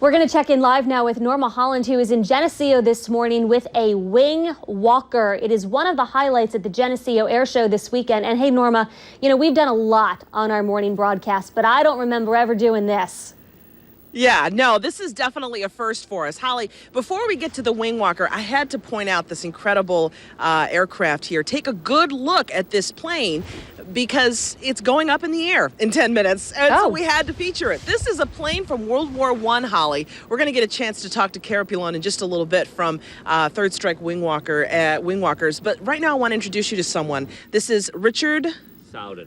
We're going to check in live now with Norma Holland, who is in Geneseo this morning with a wing walker. It is one of the highlights at the Geneseo Air Show this weekend. And hey, Norma, you know, we've done a lot on our morning broadcast, but I don't remember ever doing this. Yeah, no, this is definitely a first for us. Holly, before we get to the wing walker, I had to point out this incredible aircraft here. Take a good look at this plane because it's going up in the air in 10 minutes. And so we had to feature it. This is a plane from World War I, Holly. We're going to get a chance to talk to Pilon in just a little bit from Third Strike Wing Walkers. But right now I want to introduce you to someone. This is Richard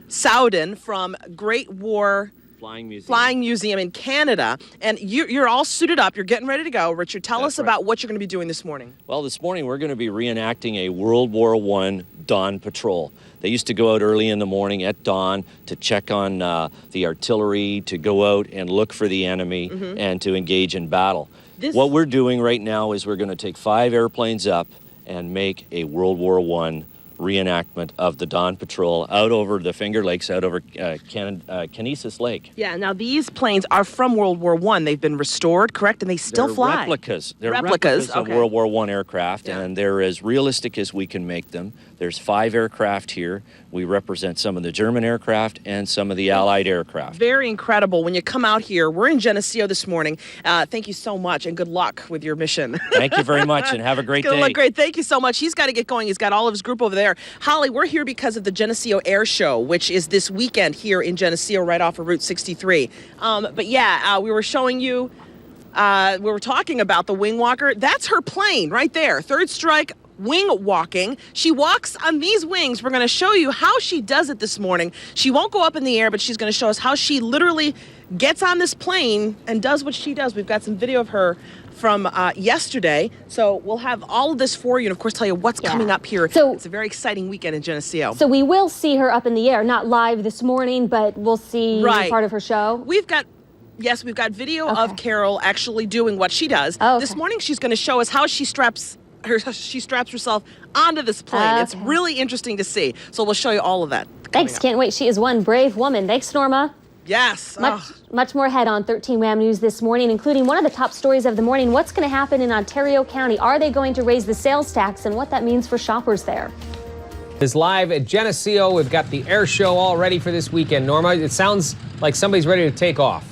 Sowden from Great War Flying Museum in Canada. And you're all suited up. You're getting ready to go. Richard, tell us about what you're going to be doing this morning. Well, this morning we're going to be reenacting a World War I dawn patrol. They used to go out early in the morning at dawn to check on the artillery, to go out and look for the enemy, and to engage in battle. What we're doing right now is we're going to take 5 airplanes up and make a World War I reenactment of the dawn patrol out over the Finger Lakes, out over Geneseo Lake. Yeah, now these planes are from World War I. They've been restored, correct? And they still fly. Replicas. They're replicas of World War I aircraft, and they're as realistic as we can make them. There's 5 aircraft here. We represent some of the German aircraft and some of the Allied aircraft. Very incredible. When you come out here, we're in Geneseo this morning. Thank you so much, and good luck with your mission. Thank you very much, and have a great day. Good luck, great. Thank you so much. He's got to get going. He's got all of his group over there. Holly, we're here because of the Geneseo Air Show, which is this weekend here in Geneseo, right off of Route 63. But yeah, we were showing you, we were talking about the wing walker. That's her plane right there. Third Strike wing walking. She walks on these wings. We're going to show you how she does it this morning. She won't go up in the air, but she's going to show us how she literally gets on this plane and does what she does. We've got some video of her from yesterday. So we'll have all of this for you and, of course, tell you what's coming up here. So it's a very exciting weekend in Geneseo. So we will see her up in the air, not live this morning, but we'll see part of her show. We've got video of Carol actually doing what she does. This morning she's going to show us how she straps herself onto this plane. It's really interesting to see. So we'll show you all of that. Thanks. Can't wait. She is one brave woman. Thanks, Norma. Yes. Much more ahead on 13 Wham News this morning, including one of the top stories of the morning. What's going to happen in Ontario County? Are they going to raise the sales tax and what that means for shoppers there? Is live at Geneseo. We've got the air show all ready for this weekend. Norma, it sounds like somebody's ready to take off.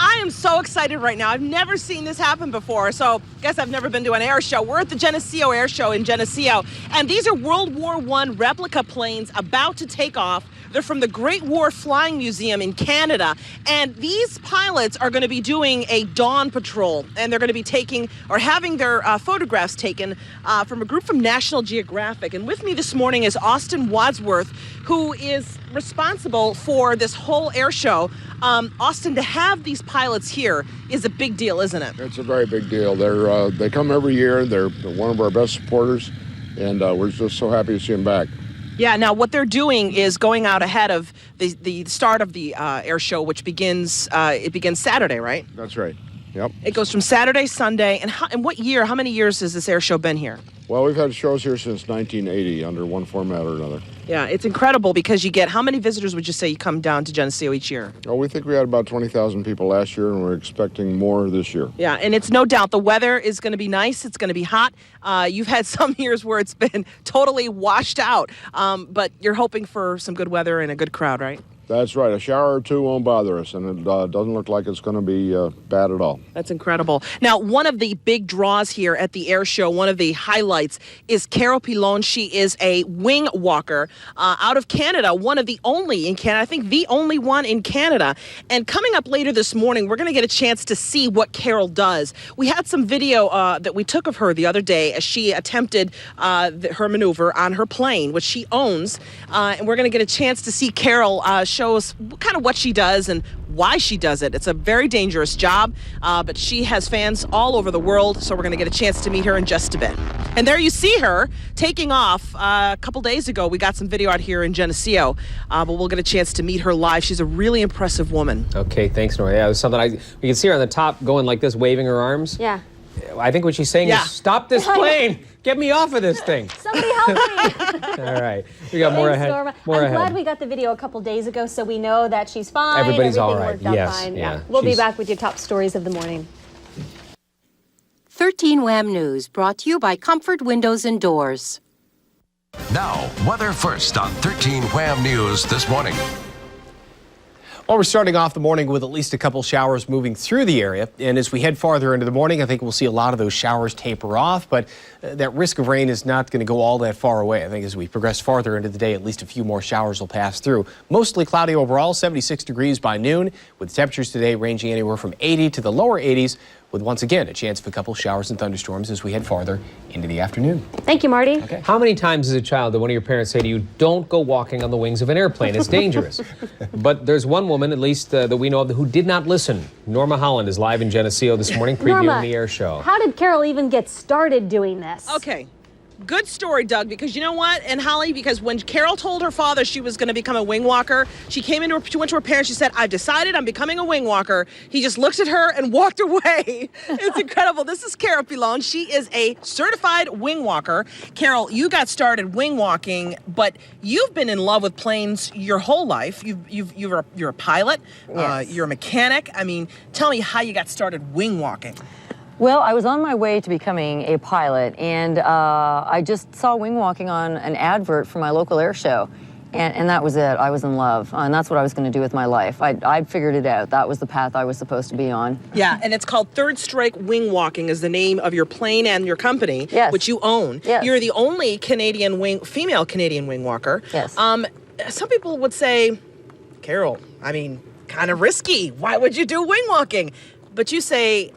I am so excited right now. I've never seen this happen before, so I guess I've never been to an air show. We're at the Geneseo Air Show in Geneseo, and these are World War I replica planes about to take off. They're from the Great War Flying Museum in Canada, and these pilots are going to be doing a dawn patrol, and they're going to be having their photographs taken from a group from National Geographic. And with me this morning is Austin Wadsworth, who is responsible for this whole air show. Austin, to have these pilots here is a big deal, isn't it? It's a very big deal. They come every year. They're one of our best supporters, and we're just so happy to see them back. Yeah, now what they're doing is going out ahead of the start of the air show, which begins Saturday, right? That's right. Yep. It goes from Saturday, Sunday, and what year? How many years has this air show been here? Well, we've had shows here since 1980 under one format or another. Yeah, it's incredible because you get, how many visitors would you say you come down to Geneseo each year? Oh, we think we had about 20,000 people last year, and we're expecting more this year. Yeah, and it's no doubt the weather is going to be nice. It's going to be hot. You've had some years where it's been totally washed out, but you're hoping for some good weather and a good crowd, right? That's right. A shower or two won't bother us, and it doesn't look like it's going to be bad at all. That's incredible. Now, one of the big draws here at the air show, one of the highlights, is Pilon. She is a wing walker out of Canada, one of the only in Canada, I think the only one in Canada. And coming up later this morning, we're going to get a chance to see what Carol does. We had some video that we took of her the other day as she attempted her maneuver on her plane, which she owns. And we're going to get a chance to see Carol show us kind of what she does and why she does it. It's a very dangerous job, but she has fans all over the world, so we're going to get a chance to meet her in just a bit. And there you see her taking off. A couple days ago, we got some video out here in Geneseo, but we'll get a chance to meet her live. She's a really impressive woman. Okay, thanks, Nora. Yeah, it was something we can see her on the top going like this, waving her arms. Yeah. I think what she's saying is, stop this plane. Get me off of this thing. Somebody help me. All right. We got more ahead. Norma. I'm glad we got the video a couple days ago so we know that she's fine. Everybody's all right. Everything worked out fine. Yeah. We'll be back with your top stories of the morning. 13 Wham News, brought to you by Comfort Windows and Doors. Now, weather first on 13 Wham News this morning. Well, we're starting off the morning with at least a couple showers moving through the area. And as we head farther into the morning, I think we'll see a lot of those showers taper off. But that risk of rain is not going to go all that far away. I think as we progress farther into the day, at least a few more showers will pass through. Mostly cloudy overall, 76 degrees by noon, with temperatures today ranging anywhere from 80 to the lower 80s, with once again a chance of a couple showers and thunderstorms as we head farther into the afternoon. Thank you, Marty. Okay. How many times as a child did one of your parents say to you, don't go walking on the wings of an airplane, it's dangerous? But there's one woman, at least that we know of, who did not listen. Norma Holland is live in Geneseo this morning previewing Norma, the air show. How did Carol even get started doing this? Okay. Good story, Doug, because you know what? And Holly, because when Carol told her father she was going to become a wing walker, she went to her parents, she said, I've decided I'm becoming a wing walker. He just looked at her and walked away. It's incredible. This is Carol Pilon. She is a certified wing walker. Carol, you got started wing walking, but you've been in love with planes your whole life. You're a pilot. Yes. You're a mechanic. I mean, tell me how you got started wing walking. Well, I was on my way to becoming a pilot, and I just saw wing walking on an advert for my local air show, and that was it. I was in love, and that's what I was going to do with my life. I'd figured it out. That was the path I was supposed to be on. Yeah, and it's called Third Strike Wing Walking is the name of your plane and your company, Yes. which you own. Yes. You're the only female Canadian wing walker. Yes. Some people would say, Carol, I mean, kind of risky. Why would you do wing walking? But you say,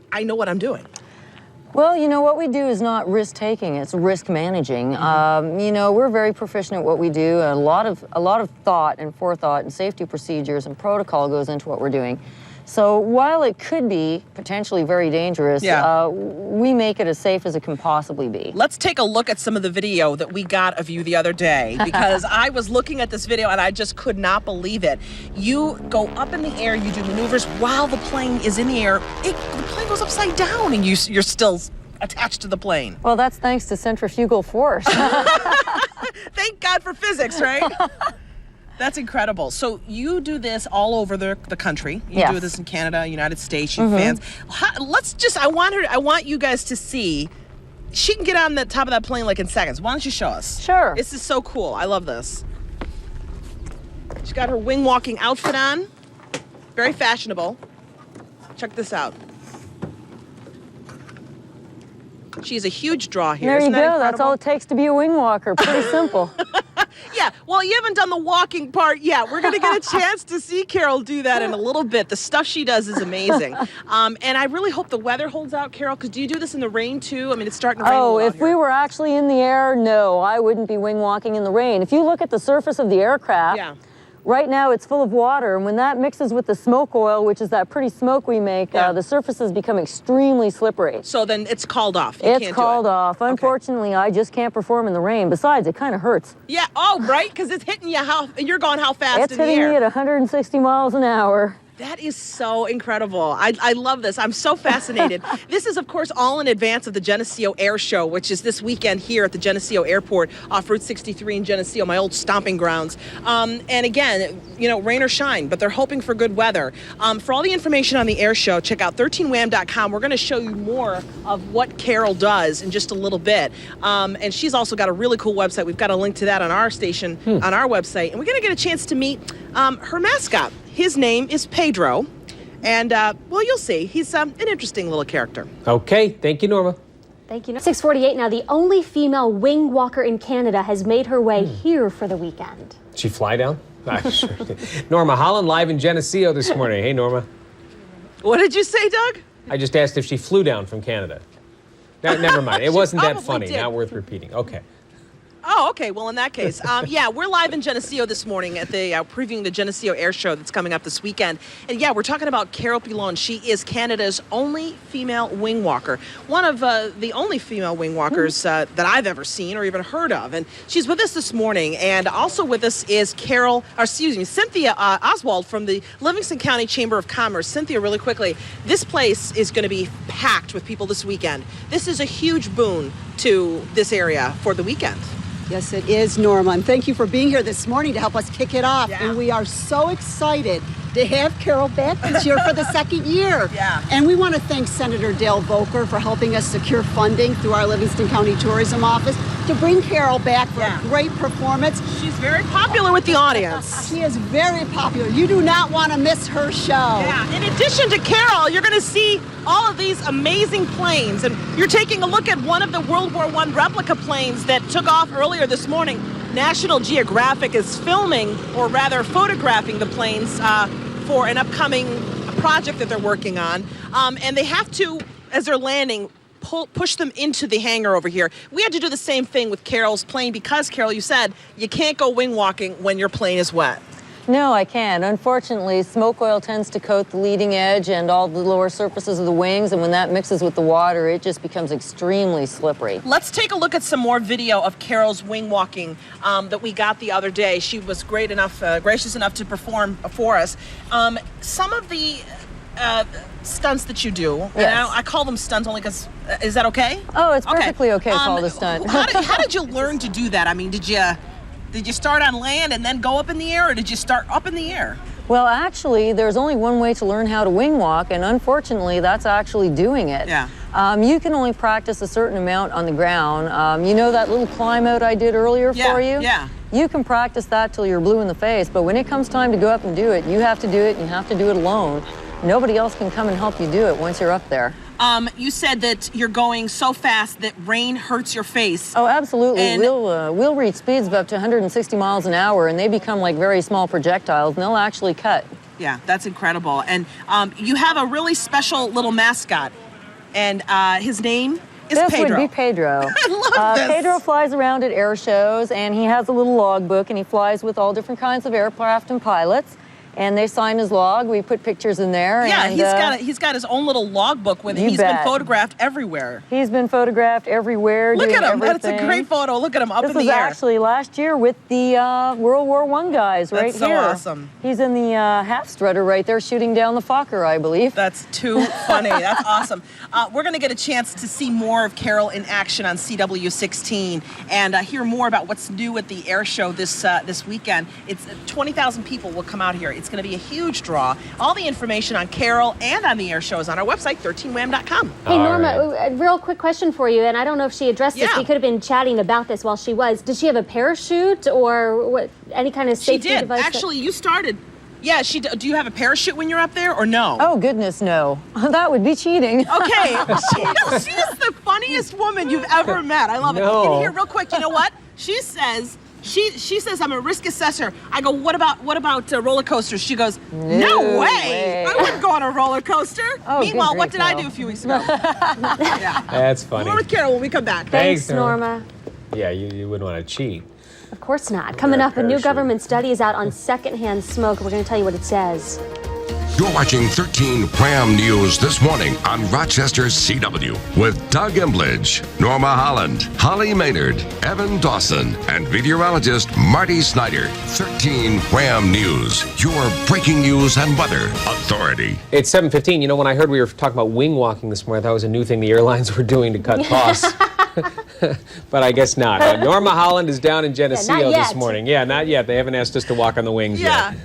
I know what I'm doing. Well, you know, what we do is not risk-taking, it's risk managing. You know, we're very proficient at what we do. A lot of thought and forethought and safety procedures and protocol goes into what we're doing. So while it could be potentially very dangerous, we make it as safe as it can possibly be. Let's take a look at some of the video that we got of you the other day, because I was looking at this video and I just could not believe it. You go up in the air, you do maneuvers while the plane is in the air. The plane goes upside down and you're still attached to the plane. Well, that's thanks to centrifugal force. Thank God for physics, right? That's incredible. So you do this all over the country. You Yes. do this in Canada, United States. You fans. I want you guys to see. She can get on the top of that plane like in seconds. Why don't you show us? Sure. This is so cool. I love this. She's got her wing walking outfit on. Very fashionable. Check this out. She's a huge draw here. There you Isn't that go. That's incredible? all it takes to be a wing walker. Pretty simple. Yeah, well, you haven't done the walking part yet. We're going to get a chance to see Carol do that in a little bit. The stuff she does is amazing. And I really hope the weather holds out, Carol, because do you do this in the rain, too? I mean, it's starting to rain a lot If here. we were actually in the air, no, I wouldn't be wing walking in the rain. If you look at the surface of the aircraft, Yeah. right now it's full of water, and when that mixes with the smoke oil, which is that pretty smoke we make, the surfaces become extremely slippery. So then it's called off. You It's can't called do it. off. Unfortunately, I just can't perform in the rain. Besides, it kind of hurts. Yeah, right? Because it's hitting you you're going how fast It's in the hitting air? me at 160 miles an hour. That is so incredible. I love this. I'm so fascinated. This is, of course, all in advance of the Geneseo Air Show, which is this weekend here at the Geneseo Airport off Route 63 in Geneseo, my old stomping grounds. And again, you know, rain or shine, but they're hoping for good weather. For all the information on the air show, check out 13wham.com. We're going to show you more of what Carol does in just a little bit. And she's also got a really cool website. We've got a link to that on our station, on our website. And we're going to get a chance to meet her mascot. His name is Pedro, and, well, you'll see. He's an interesting little character. Okay, thank you, Norma. Thank you. 6:48 now. The only female wing walker in Canada has made her way here for the weekend. Did she fly down? I sure did. Norma Holland live in Geneseo this morning. Hey, Norma. What did you say, Doug? I just asked if she flew down from Canada. Never mind. It wasn't that probably funny. did. Not worth repeating. Okay. Oh, okay. Well, in that case, yeah, we're live in Geneseo this morning at the previewing the Geneseo Air Show that's coming up this weekend. And yeah, we're talking about Carol Pilon. She is Canada's only female wing walker, one of the only female wing walkers that I've ever seen or even heard of. And she's with us this morning. And also with us is Cynthia Oswald from the Livingston County Chamber of Commerce. Cynthia, really quickly, this place is going to be packed with people this weekend. This is a huge boon to this area for the weekend. Yes, it is, Norma, and thank you for being here this morning to help us kick it off. Yeah. And we are so excited to have Carol back this year for the second year. Yeah. And we want to thank Senator Dale Volker for helping us secure funding through our Livingston County Tourism Office to bring Carol back for a great performance. She's very popular with the audience. She is very popular. You do not want to miss her show. Yeah. In addition to Carol, you're going to see all of these amazing planes. And you're taking a look at one of the World War I replica planes that took off earlier this morning. National Geographic is filming, or rather photographing, the planes for an upcoming project that they're working on. And they have to, as they're landing, push them into the hangar over here. We had to do the same thing with Carol's plane because, Carol, you said you can't go wing walking when your plane is wet. No, I can't. Unfortunately, smoke oil tends to coat the leading edge and all the lower surfaces of the wings, and when that mixes with the water, it just becomes extremely slippery. Let's take a look at some more video of Carol's wing walking that we got the other day. She was gracious enough to perform for us. Some of the stunts that you do, yes. And I call them stunts only because, is that okay? Oh, it's perfectly okay to call it a stunt. How did you learn to do that? I mean, did you start on land and then go up in the air, or did you start up in the air? Well, actually, there's only one way to learn how to wing walk, and unfortunately, that's actually doing it. Yeah. You can only practice a certain amount on the ground. You know that little climb out I did earlier for you? Yeah. You can practice that till you're blue in the face, but when it comes time to go up and do it, you have to do it, and you have to do it alone. Nobody else can come and help you do it once you're up there. You said that you're going so fast that rain hurts your face. Oh, absolutely. And we'll reach speeds of up to 160 miles an hour, and they become like very small projectiles, and they'll actually cut. Yeah, that's incredible. And you have a really special little mascot, and his name is This Pedro. would be Pedro. I love this. Pedro flies around at air shows, and he has a little logbook, and he flies with all different kinds of aircraft and pilots. And they sign his log. We put pictures in there. Yeah, and, he's got his own little logbook with him. He's been photographed everywhere. He's been photographed everywhere. Look at him. Everything. That's a great photo. Look at him up in the air. This was actually last year with the World War I guys right here. That's so awesome. He's in the half strutter right there shooting down the Fokker, I believe. That's too funny. That's awesome. We're going to get a chance to see more of Carol in action on CW16 and hear more about what's new at the air show this weekend. It's 20,000 people will come out here. It's going to be a huge draw. All the information on Carol and on the air show is on our website, 13wham.com. Hey, Norma, a real quick question for you, and I don't know if she addressed this. We could have been chatting about this while she was. Did she have a parachute or what? Any kind of safety device? She did. Actually, you started. Yeah, do you have a parachute when you're up there or no? Oh, goodness, no. That would be cheating. Okay. She is the funniest woman you've ever met. I love it. Can you hear real quick? You know what? She says, I'm a risk assessor. I go, what about roller coasters? She goes, no way. I wouldn't go on a roller coaster. Oh, meanwhile, what did I do a few weeks ago? Yeah. That's funny. More with Carol when we come back. Thanks, Norma. Yeah, you wouldn't want to cheat. Of course not. Coming up, a new government study is out on secondhand smoke. We're going to tell you what it says. You're watching 13 Wham News this morning on Rochester's CW with Doug Embledge, Norma Holland, Holly Maynard, Evan Dawson, and meteorologist Marty Snyder. 13 Wham News, your breaking news and weather authority. It's 7:15. You know, when I heard we were talking about wing walking this morning, I thought it was a new thing the airlines were doing to cut costs. But I guess not. Norma Holland is down in Geneseo this morning. Yeah, not yet. They haven't asked us to walk on the wings yet.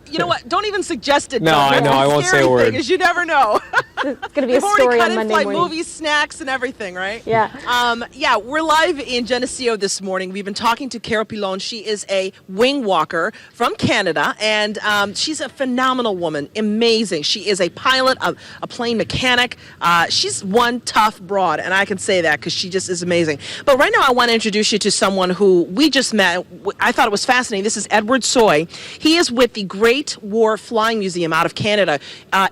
You know what? Don't even suggest it. No, I know. I won't say a word. Because you never know. It's going to be a story on Monday morning. Movies, snacks, and everything, right? Yeah. We're live in Geneseo this morning. We've been talking to Carol Pilon. She is a wing walker from Canada, and she's a phenomenal woman. Amazing. She is a pilot, a plane mechanic. She's one tough broad, and I can say that because she just is amazing. But right now, I want to introduce you to someone who we just met. I thought it was fascinating. This is Edward Soy. He is with the Great War Flying Museum out of Canada.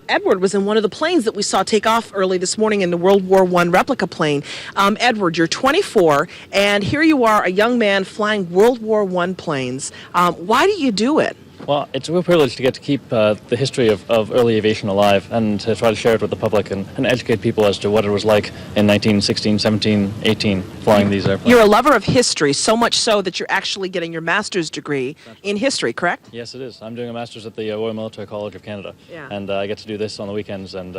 Edward was in one of the planes that we saw take off early this morning in the World War I replica plane. Edward, you're 24, and here you are, a young man flying World War I planes. Why do you do it? Well, it's a real privilege to get to keep the history of early aviation alive and to try to share it with the public and educate people as to what it was like in 1916, 17, 18, flying these airplanes. You're a lover of history, so much so that you're actually getting your master's degree in history, correct? Yes, it is. I'm doing a master's at the Royal Military College of Canada, and I get to do this on the weekends, and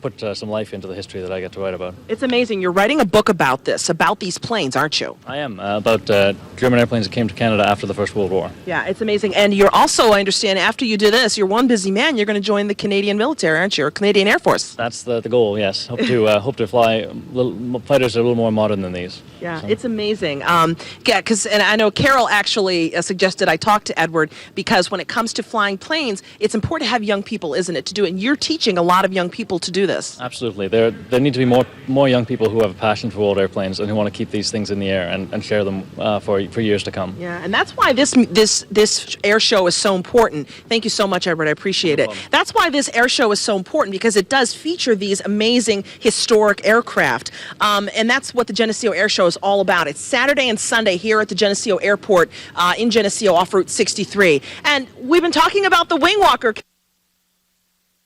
put some life into the history that I get to write about. It's amazing. You're writing a book about this, about these planes, aren't you? I am, about German airplanes that came to Canada after the First World War. Yeah, it's amazing. And you're also, I understand, after you do this, you're one busy man, you're going to join the Canadian military, aren't you, or Canadian Air Force? That's the goal, yes. Hope to fly fighters that are a little more modern than these. Yeah, so. It's amazing. Yeah, because, and I know Carol actually suggested I talk to Edward, because when it comes to flying planes, it's important to have young people, isn't it, to do it? And you're teaching a lot of young people to do this. Absolutely. There need to be more young people who have a passion for old airplanes and who want to keep these things in the air and share them for years to come. Yeah, and that's why this air show is so important. Thank you so much, Edward. I appreciate it. That's why this air show is so important, because it does feature these amazing historic aircraft. And that's what the Geneseo Air Show is all about. It's Saturday and Sunday here at the Geneseo Airport in Geneseo off Route 63. And we've been talking about the wing walker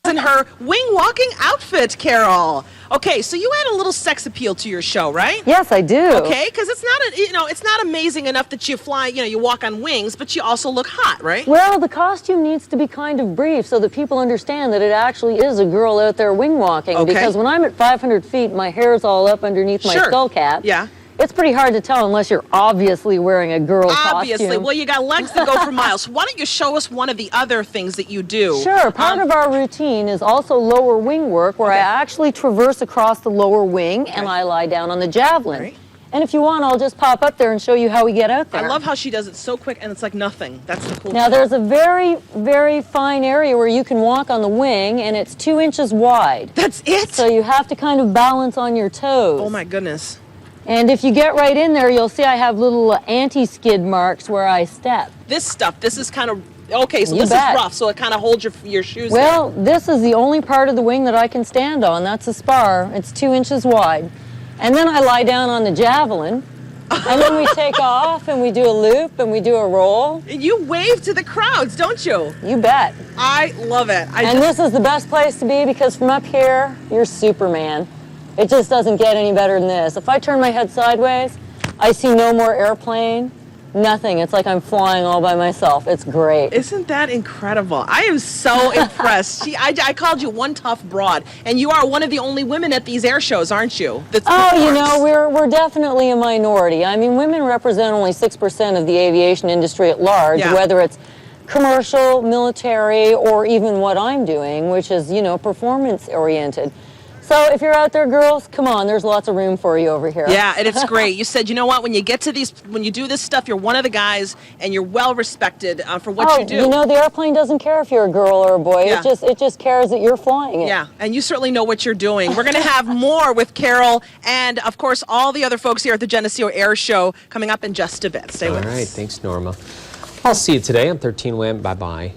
in her wing walking outfit, Carol. Okay, so you add a little sex appeal to your show, right? Yes, I do. Okay, because it's not it's not amazing enough that you fly, you walk on wings, but you also look hot, right? Well, the costume needs to be kind of brief so that people understand that it actually is a girl out there wing walking. Okay. Because when I'm at 500 feet, my hair's all up underneath my skull cap. Yeah. It's pretty hard to tell unless you're obviously wearing a girl Obviously. costume. Well, you got legs that go for miles. Why don't you show us one of the other things that you do? Sure. Part of our routine is also lower wing work, where I actually traverse across the lower wing and I lie down on the javelin. Right. And if you want, I'll just pop up there and show you how we get out there. I love how she does it so quick and it's like nothing. That's the cool Now, thing. there's a very, very fine area where you can walk on the wing, and it's 2 inches wide. That's it? So you have to kind of balance on your toes. Oh, my goodness. And if you get right in there, you'll see I have little anti-skid marks where I step. This is kind of, okay, so You this bet. is rough, so it kind of holds your shoes Well, this is the only part of the wing that I can stand on. That's a spar. It's 2 inches wide. And then I lie down on the javelin. And then we take off and we do a loop and we do a roll. And you wave to the crowds, don't you? You bet. I love it. This is the best place to be, because from up here, you're Superman. It just doesn't get any better than this. If I turn my head sideways, I see no more airplane, nothing. It's like I'm flying all by myself. It's great. Isn't that incredible? I am so impressed. I called you one tough broad, and you are one of the only women at these air shows, aren't you? We're definitely a minority. I mean, women represent only 6% of the aviation industry at large, whether it's commercial, military, or even what I'm doing, which is, performance-oriented. So if you're out there, girls, come on, there's lots of room for you over here. Yeah, and it's great. You said, you know what, when you do this stuff, you're one of the guys, and you're well respected for what you do. The airplane doesn't care if you're a girl or a boy. Yeah. It just cares that you're flying it. Yeah, and you certainly know what you're doing. We're going to have more with Carol and, of course, all the other folks here at the Geneseo Air Show coming up in just a bit. Stay with us. All right, thanks, Norma. I'll see you today on 13 Wham. Bye-bye.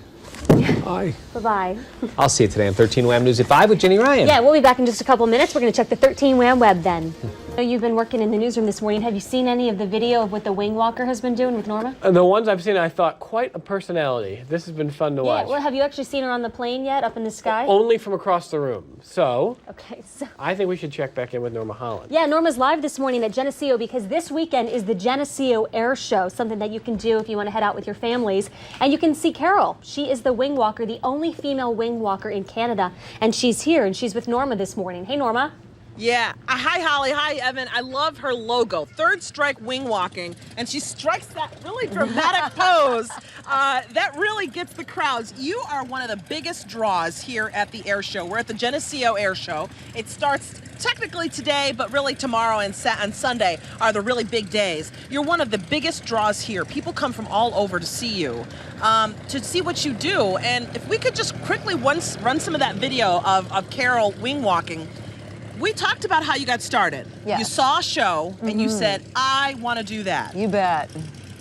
Bye. Bye-bye. I'll see you today on 13 Wham News at 5 with Jenny Ryan. Yeah, we'll be back in just a couple minutes. We're going to check the 13 Wham web then. You've been working in the newsroom this morning. Have you seen any of the video of what the wing walker has been doing with Norma? The ones I've seen, I thought, quite a personality. This has been fun to watch. Yeah, well, have you actually seen her on the plane yet, up in the sky? Only from across the room. So, so I think we should check back in with Norma Holland. Yeah, Norma's live this morning at Geneseo, because this weekend is the Geneseo Air Show, something that you can do if you want to head out with your families. And you can see Carol. She is the wing walker, the only female wing walker in Canada. And she's here, and she's with Norma this morning. Hey, Norma. Yeah. Hi, Holly. Hi, Evan. I love her logo. Third strike wing walking. And she strikes that really dramatic pose. That really gets the crowds. You are one of the biggest draws here at the air show. We're at the Geneseo Air Show. It starts technically today, but really tomorrow and Sunday are the really big days. You're one of the biggest draws here. People come from all over to see you, to see what you do. And if we could just quickly run some of that video of Carol wing walking. We talked about how you got started. Yes. You saw a show and you said, I want to do that. You bet.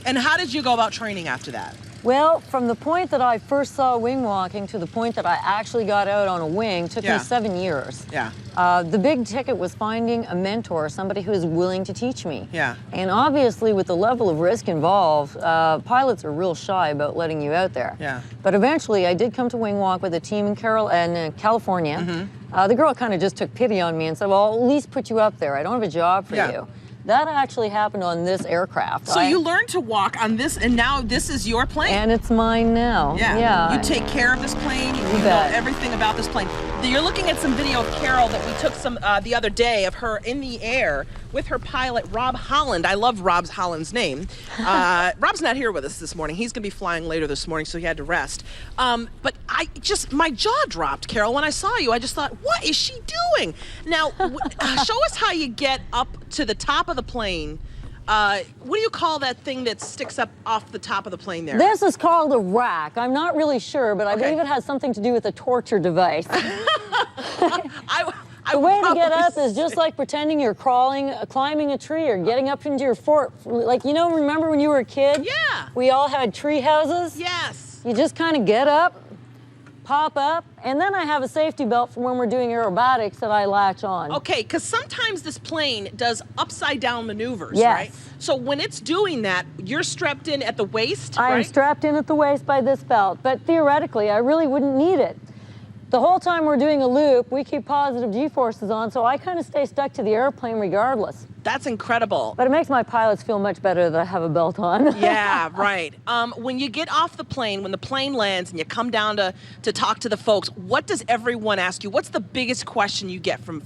And how did you go about training after that? Well, from the point that I first saw wing walking to the point that I actually got out on a wing took me 7 years. Yeah. The big ticket was finding a mentor, somebody who is willing to teach me. Yeah. And obviously, with the level of risk involved, pilots are real shy about letting you out there. Yeah. But eventually, I did come to wing walk with a team in California. The girl kind of just took pity on me and said, well, I'll at least put you up there. I don't have a job for you. That actually happened on this aircraft. So you learned to walk on this, and now this is your plane. And it's mine now. Yeah. You take care of this plane. You know everything about this plane. You're looking at some video of Carol that we took the other day of her in the air with her pilot, Rob Holland. I love Rob Holland's name. Rob's not here with us this morning. He's going to be flying later this morning, so he had to rest. But my jaw dropped, Carol, when I saw you. I just thought, what is she doing? Now, show us how you get up to the top of the plane. What do you call that thing that sticks up off the top of the plane there? This is called a rack. I'm not really sure, but I believe it has something to do with a torture device. The way to get up is just like pretending you're climbing a tree or getting up into your fort. Like, remember when you were a kid? Yeah. We all had tree houses? Yes. You just kind of get up, pop up, and then I have a safety belt for when we're doing aerobatics that I latch on. Okay, because sometimes this plane does upside down maneuvers, yes. right? So when it's doing that, you're strapped in at the waist, I'm right? strapped in at the waist by this belt, but theoretically, I really wouldn't need it. The whole time we're doing a loop, we keep positive G-forces on, so I kind of stay stuck to the airplane regardless. That's incredible. But it makes my pilots feel much better that I have a belt on. Yeah, right. When you get off the plane, when the plane lands and you come down to talk to the folks, what does everyone ask you? What's the biggest question you get from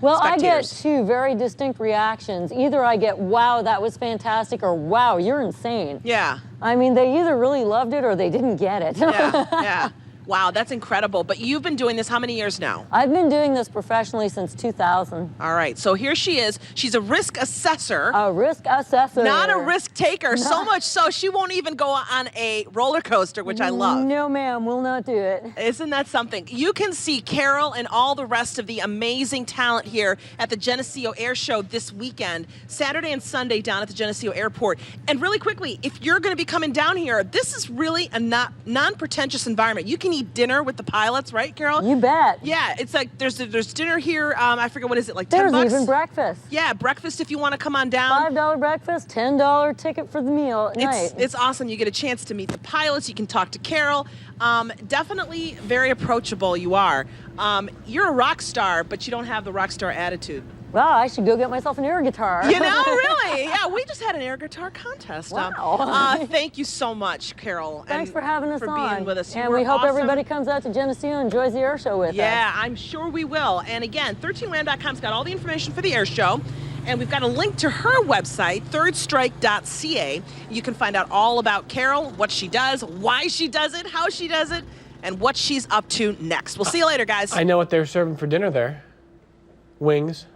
Well, spectators? I get two very distinct reactions. Either I get, wow, that was fantastic, or wow, you're insane. Yeah. I mean, they either really loved it or they didn't get it. Yeah. Wow, that's incredible. But you've been doing this how many years now? I've been doing this professionally since 2000. All right, so here she is. She's a risk assessor. A risk assessor. Not a risk taker. So much so she won't even go on a roller coaster, which I love. No, ma'am, will not do it. Isn't that something? You can see Carol and all the rest of the amazing talent here at the Geneseo Air Show this weekend, Saturday and Sunday down at the Geneseo Airport. And really quickly, if you're going to be coming down here, this is really a non-pretentious environment. You can eat dinner with the pilots, right, Carol? You bet. Yeah, it's like there's dinner here. I forget, what is it, like $10? There's even breakfast. Yeah, breakfast if you want to come on down. $5 breakfast, $10 ticket for the meal at night. It's awesome. You get a chance to meet the pilots. You can talk to Carol. Definitely very approachable you are. You're a rock star, but you don't have the rock star attitude. Well, I should go get myself an air guitar. You know, really? Yeah, we just had an air guitar contest. Wow. Thank you so much, Carol. Thanks for having us for on. being with us. And we hope everybody comes out to Geneseo and enjoys the air show with us. Yeah, I'm sure we will. And again, 13ram.com's got all the information for the air show. And we've got a link to her website, thirdstrike.ca. You can find out all about Carol, what she does, why she does it, how she does it, and what she's up to next. We'll see you later, guys. I know what they're serving for dinner there. Wings.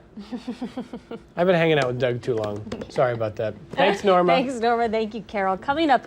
I've been hanging out with Doug too long. Sorry about that. Thanks, Norma. Thanks, Norma. Thank you, Carol. Coming up.